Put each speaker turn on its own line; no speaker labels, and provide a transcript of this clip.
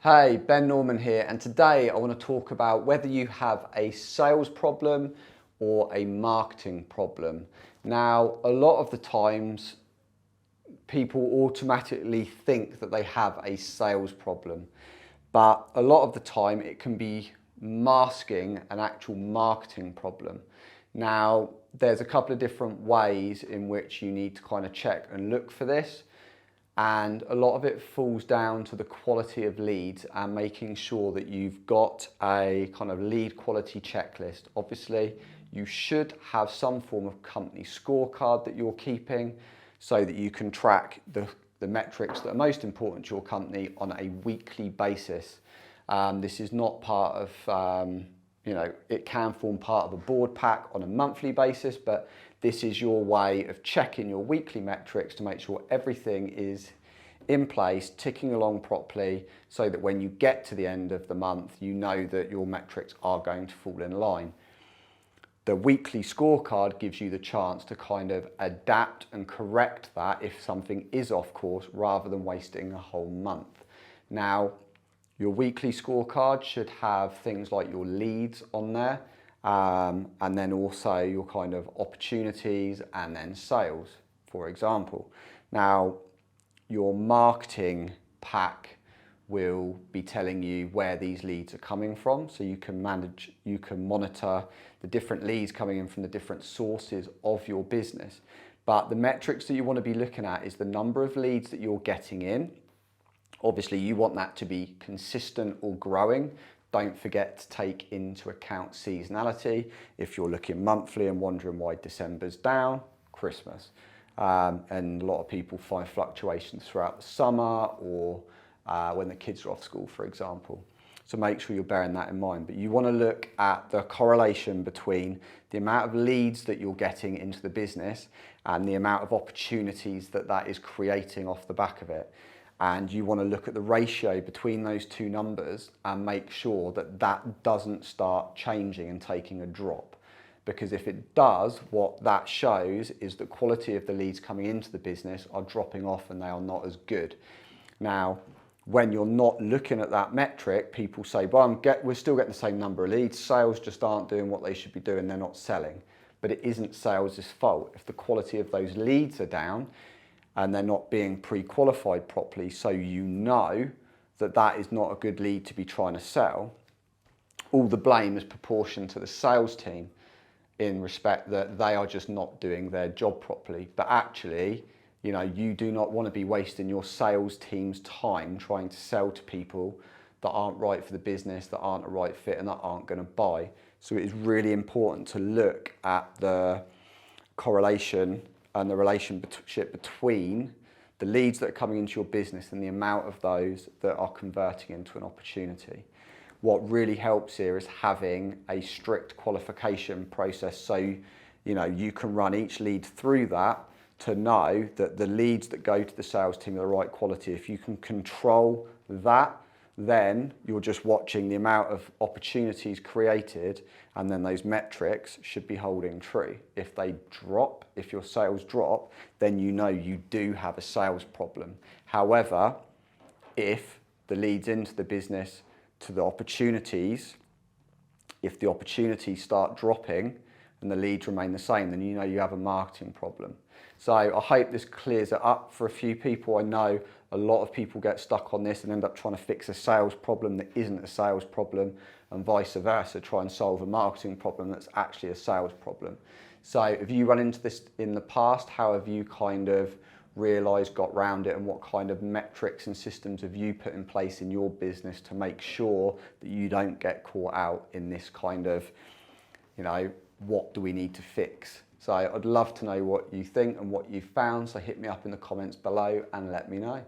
Hey, Ben Norman here, and today I want to talk about whether you have a sales problem or a marketing problem. Now, a lot of the times people automatically think that they have a sales problem, but a lot of the time it can be masking an actual marketing problem. Now, there's a couple of different ways in which you need to kind of check and look for this. And a lot of it falls down to the quality of leads and making sure that you've got a kind of lead quality checklist. Obviously, you should have some form of company scorecard that you're keeping so that you can track the metrics that are most important to your company on a weekly basis. This is not part of, it can form part of a board pack on a monthly basis, but this is your way of checking your weekly metrics to make sure everything is in place, ticking along properly, so that when you get to the end of the month, you know that your metrics are going to fall in line. The weekly scorecard gives you the chance to kind of adapt and correct that if something is off course, rather than wasting a whole month. Now, your weekly scorecard should have things like your leads on there, and then also your kind of opportunities and then sales, for example. Now, your marketing pack will be telling you where these leads are coming from, so you can monitor the different leads coming in from the different sources of your business. But the metrics that you want to be looking at is the number of leads that you're getting in. Obviously, you want that to be consistent or growing. Don't forget to take into account seasonality. If you're looking monthly and wondering why December's down, Christmas. And a lot of people find fluctuations throughout the summer or when the kids are off school, for example. So make sure you're bearing that in mind. But you want to look at the correlation between the amount of leads that you're getting into the business and the amount of opportunities that that is creating off the back of it. And you want to look at the ratio between those two numbers and make sure that that doesn't start changing and taking a drop. Because if it does, what that shows is the quality of the leads coming into the business are dropping off and they are not as good. Now, when you're not looking at that metric, people say, well, we're still getting the same number of leads. Sales just aren't doing what they should be doing. They're not selling. But it isn't sales' fault. If the quality of those leads are down, and they're not being pre-qualified properly, so you know that that is not a good lead to be trying to sell, all the blame is proportioned to the sales team in respect that they are just not doing their job properly. But actually, you do not want to be wasting your sales team's time trying to sell to people that aren't right for the business, that aren't a right fit, and that aren't going to buy. So it is really important to look at the correlation and the relationship between the leads that are coming into your business and the amount of those that are converting into an opportunity. What really helps here is having a strict qualification process, so you can run each lead through that to know that the leads that go to the sales team are the right quality. If you can control that, then you're just watching the amount of opportunities created, and then those metrics should be holding true. If they drop, if your sales drop, then you know you do have a sales problem. However, if the leads into the business to the opportunities, if the opportunities start dropping and the leads remain the same, then you know you have a marketing problem. So I hope this clears it up for a few people. I know a lot of people get stuck on this and end up trying to fix a sales problem that isn't a sales problem, and vice versa, try and solve a marketing problem that's actually a sales problem. So if you run into this in the past, how have you kind of realised, got round it, and what kind of metrics and systems have you put in place in your business to make sure that you don't get caught out in this kind of, what do we need to fix? So I'd love to know what you think and what you've found, so hit me up in the comments below and let me know.